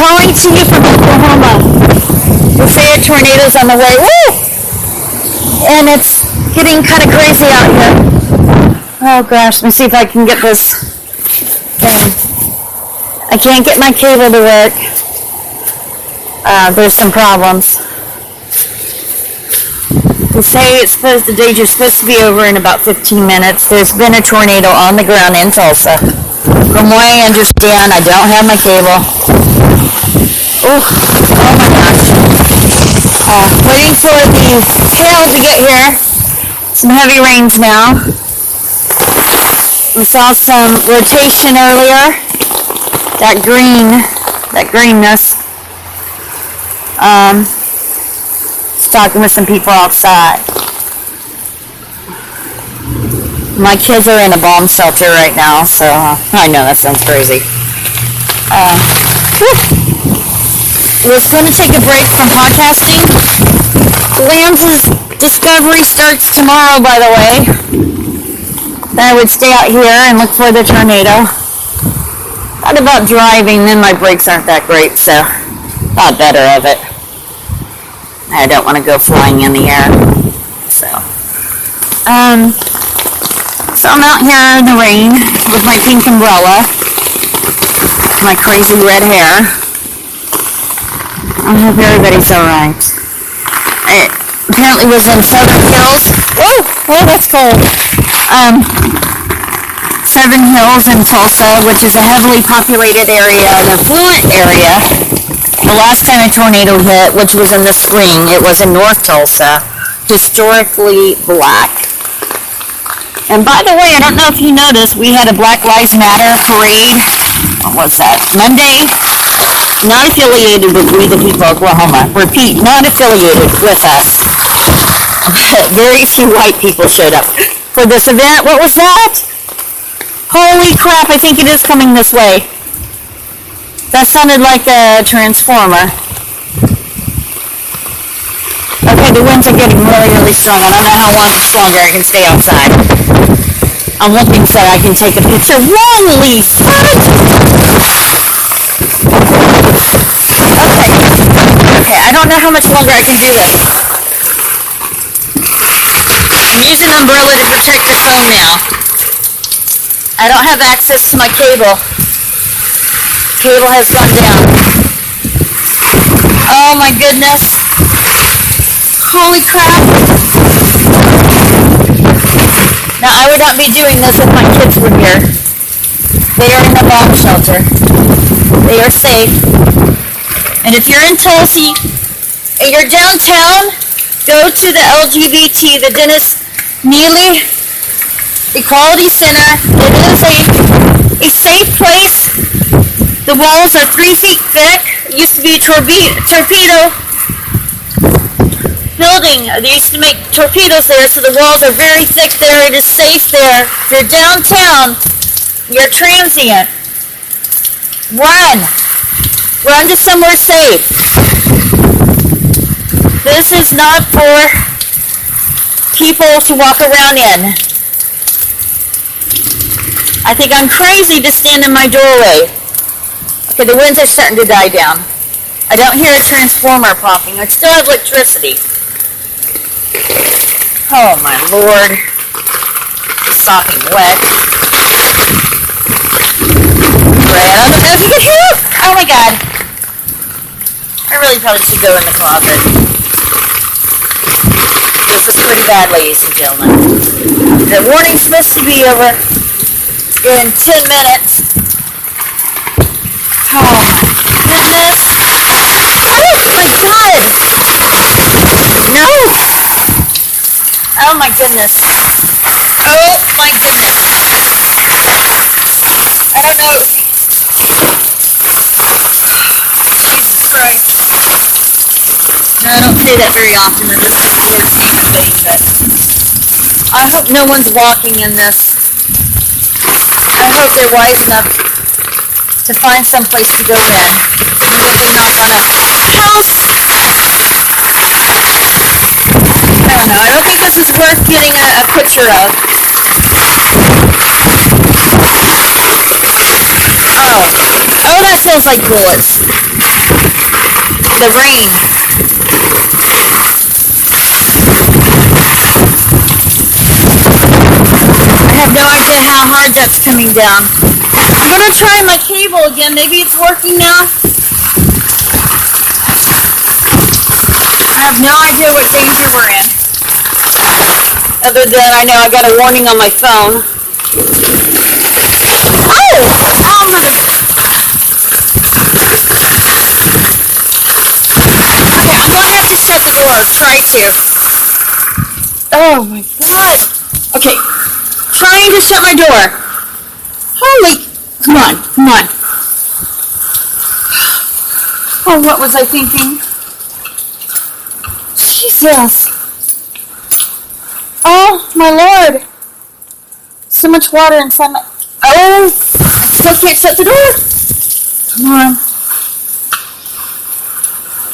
Calling to you from Oklahoma. They say a tornado's on the way. Woo! And it's getting kind of crazy out here. Oh gosh, let me see if I can get this thing. I can't get my cable to work. There's some problems. They say the danger's supposed to be over in about 15 minutes. There's been a tornado on the ground in Tulsa. From what I understand, I don't have my cable. Oh my gosh. Waiting for the hail to get here. Some heavy rains now. We saw some rotation earlier. That greenness. Just talking with some people outside. My kids are in a bomb shelter right now, so I know that sounds crazy. I was going to take a break from podcasting. Lance's discovery starts tomorrow, by the way. Then I would stay out here and look for the tornado. Thought about driving, then my brakes aren't that great, so thought better of it. I don't want to go flying in the air. So I'm out here in the rain with my pink umbrella, my crazy red hair. I hope everybody's alright. I apparently was in Seven Hills. Oh, that's cold. Seven Hills in Tulsa, which is a heavily populated area, an affluent area. The last time a tornado hit, which was in the spring, it was in North Tulsa, historically black. And by the way, I don't know if you noticed, we had a Black Lives Matter parade. What was that? Monday. Not affiliated with We the People Oklahoma. Repeat, not affiliated with us. Very few white people showed up for this event. What was that? Holy crap, I think it is coming this way. That sounded like a transformer. Okay, the winds are getting really, really strong. I don't know how much longer I can stay outside. I'm looking so I can take a picture. One leaf! Okay, I don't know how much longer I can do this. I'm using an umbrella to protect the phone now. I don't have access to my cable. Cable has gone down. Oh my goodness. Holy crap. Now I would not be doing this if my kids were here. They are in a bomb shelter. They are safe. And if you're in Tulsa and you're downtown, go to the LGBT, the Dennis Neely Equality Center. It is a safe place. The walls are 3 feet thick. It used to be a torpedo building. They used to make torpedoes there, so the walls are very thick there. It is safe there. If you're downtown, you're transient. Run. Run to somewhere safe. This is not for people to walk around in. I think I'm crazy to stand in my doorway. Okay, the winds are starting to die down. I don't hear a transformer popping. I still have electricity. Oh my lord. It's sopping wet. Right, I don't know if you can hear it. Oh my god. I really probably should go in the closet. This is pretty bad, ladies and gentlemen. The warning's supposed to be over in 10 minutes. Oh my goodness. Oh my god. No. Oh my goodness. Oh my goodness. I don't know. Jesus Christ. No, I don't say that very often in this work thing, but I hope no one's walking in this. I hope they're wise enough to find some place to go in, even if they knock on a house. I don't know. I don't think this is worth getting a picture of. Oh, that feels like bullets. the rain. I have no idea how hard that's coming down. I'm gonna try my cable again. Maybe it's working now. I have no idea what danger we're in. Other than I know I got a warning on my phone. Oh! Oh, mother. Okay, I'm gonna have to shut the door. Try to. Oh my god. Okay. Trying to shut my door. Holy. Come on. Come on. Oh, what was I thinking? Jesus. Oh, my Lord. So much water inside my... Oh, I still can't shut the door. Come on.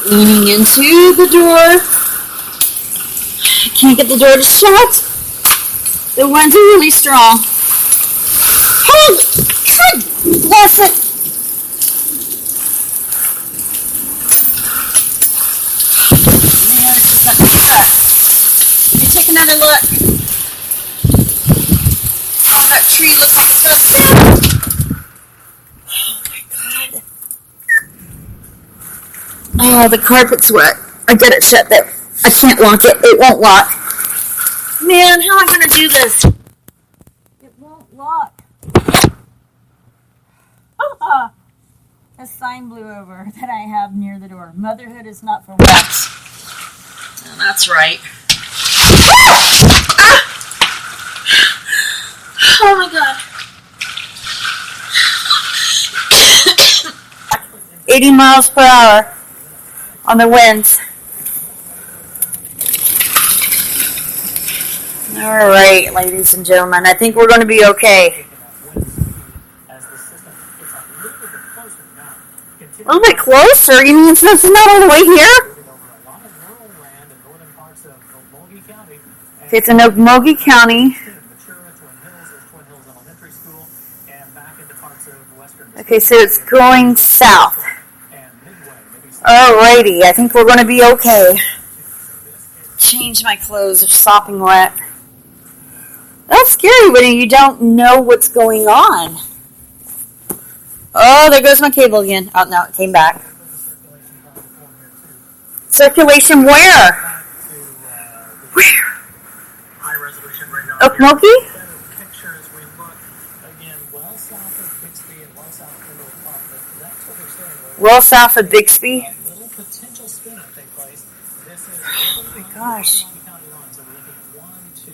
Leaning into the door. I can't get the door to shut. The ones are really strong. Oh, God bless it. Man, it's just not shut. Let me take another look. Oh, that tree looks disgusting. Oh my God. Oh, the carpet's wet. I get it shut there. I can't lock it. It won't lock. Man, how am I going to do this? It won't lock. A sign blew over that I have near the door. Motherhood is not for wets. Oh, that's right. Ah! Oh my God. 80 miles per hour on the winds. All right, ladies and gentlemen, I think we're going to be okay. A little bit closer? You mean it's not all the way here? Okay, it's in Okmulgee County. Okay, so it's going south. Alrighty, I think we're going to be okay. Change my clothes, they're sopping wet. That's scary when you don't know what's going on. Oh, there goes my cable again. Oh, no, it came back. Circulation where? Where? Okmulgee? Well south of Bixby. Oh my gosh.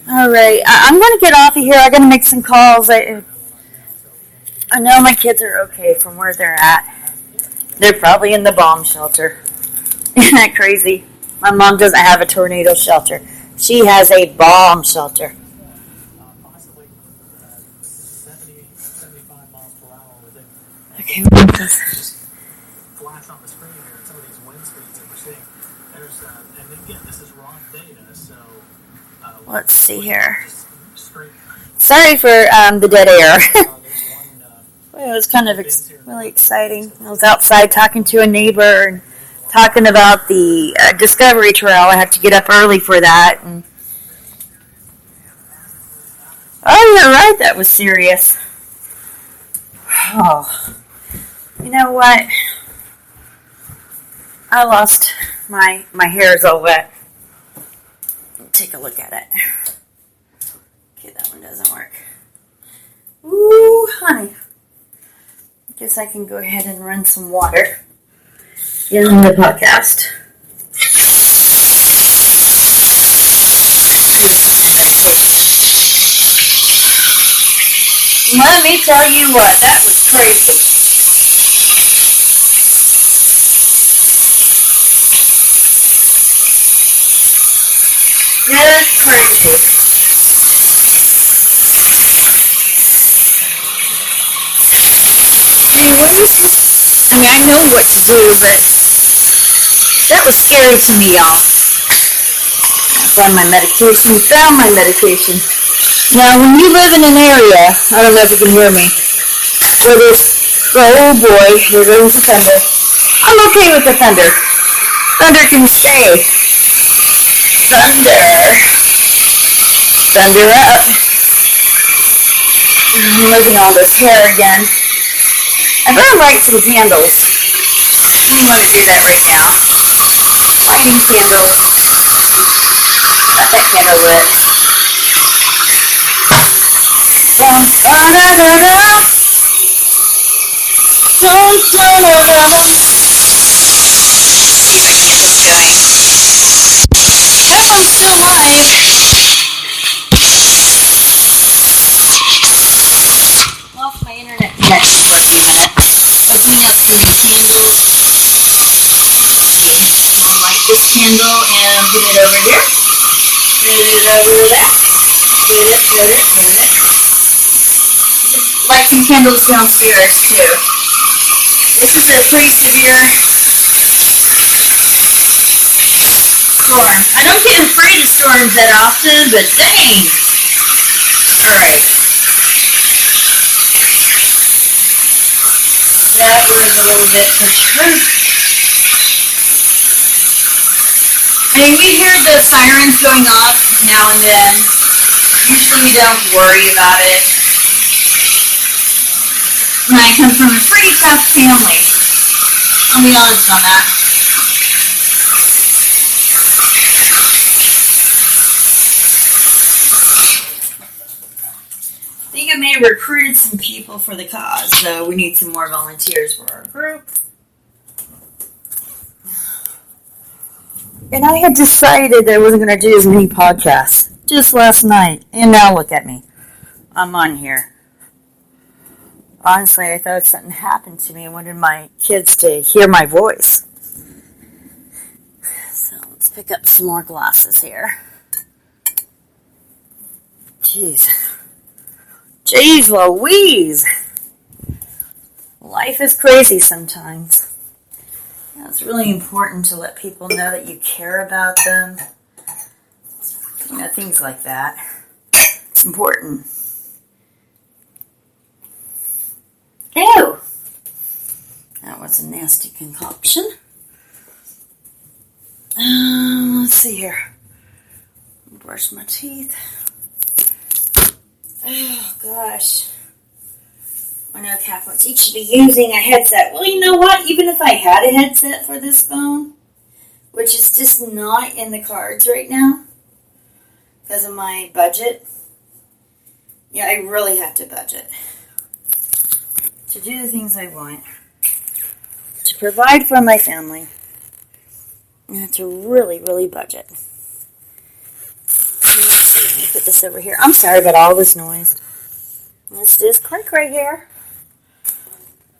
Alright, I'm going to get off of here. I'm going to make some calls. I know my kids are okay from where they're at. They're probably in the bomb shelter. Isn't that crazy? My mom doesn't have a tornado shelter. She has a bomb shelter. Okay, what is this? Flash on the screen here, some of these wind speeds that we're seeing. There's, and again, this is raw data, so... Let's see here. Sorry for the dead air. It was kind of really exciting. I was outside talking to a neighbor and talking about the Discovery Trail. I have to get up early for that. And oh, you're right. That was serious. Oh, you know what? I lost my hair is all wet. Take a look at it. Okay, that one doesn't work. Ooh, honey. Guess I can go ahead and run some water in the podcast. Let me tell you what, that was crazy. Just crazy. Anyways, I mean, I know what to do, but that was scary to me, y'all. I found my medication. Now, when you live in an area, I don't know if you can hear me, where there's, oh boy, here goes the thunder. I'm okay with the thunder. Thunder can stay. Thunder. Thunder up. I'm losing all this hair again. I better light some candles. I don't want to do that right now. Lighting candles. Got that candle lit. Dun, da, da, da, da. Dun, dun, da, da. Keep my candles going. Hope I'm still live. Lost my internet connection for a few minutes. Opening up some candles. Let's see. I'm gonna light this candle and put it over here. Put it over there. Put it. Light some candles downstairs too. This is a pretty severe storm. I don't get afraid of storms that often, but dang. Alright. That was a little bit for sure. And if you hear the sirens going off now and then, usually we don't worry about it. And I come from a pretty tough family. I'll be honest on that. I think I may have recruited some people for the cause, so we need some more volunteers for our group. And I had decided that I wasn't going to do as many podcasts just last night. And now look at me. I'm on here. Honestly, I thought something happened to me and wanted my kids to hear my voice. So let's pick up some more glasses here. Jeez Louise. Life is crazy sometimes. It's really important to let people know that you care about them. You know, things like that. It's important. Ew! That was a nasty concoction. Let's see here. Brush my teeth. Oh, gosh. I know Catholics, you should be using a headset. Well, you know what? Even if I had a headset for this phone, which is just not in the cards right now because of my budget, yeah, I really have to budget to do the things I want, to provide for my family. I have to really, really budget. Let me put this over here. I'm sorry about all this noise. Let's just click right here.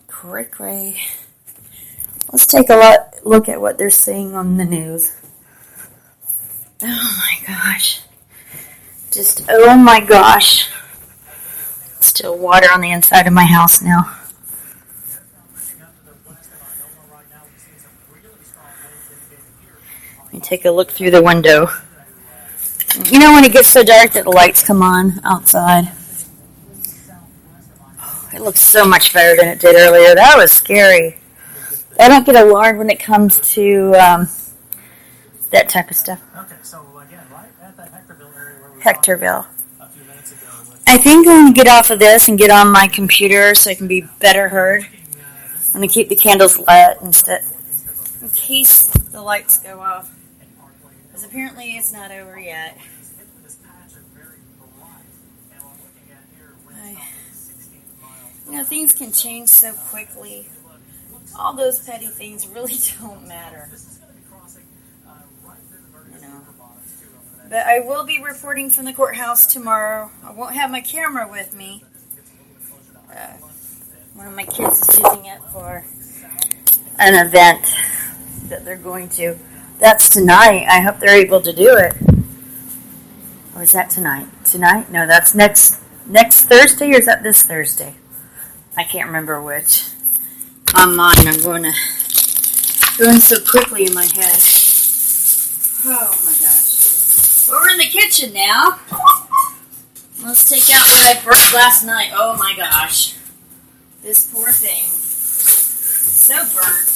Cray. Let's take a look at what they're saying on the news. Oh my gosh. Just, oh my gosh. Still water on the inside of my house now. Let me take a look through the window. You know when it gets so dark that the lights come on outside? It looks so much better than it did earlier. That was scary. I don't get alarmed when it comes to that type of stuff. Okay, so again, right at that Hectorville area where we Hectorville. A few minutes ago. I think I'm going to get off of this and get on my computer so I can be better heard. I'm going to keep the candles lit instead, in case the lights go off. Because apparently it's not over yet. You know, things can change so quickly. All those petty things really don't matter. You know. But I will be reporting from the courthouse tomorrow. I won't have my camera with me. One of my kids is using it for an event that they're going to. That's tonight. I hope they're able to do it. Or is that tonight? Tonight? No, that's next Thursday, or is that this Thursday? I can't remember which. On mine, I'm going so quickly in my head. Oh my gosh. Well, we're in the kitchen now. Let's take out what I burnt last night. Oh my gosh. This poor thing. So burnt.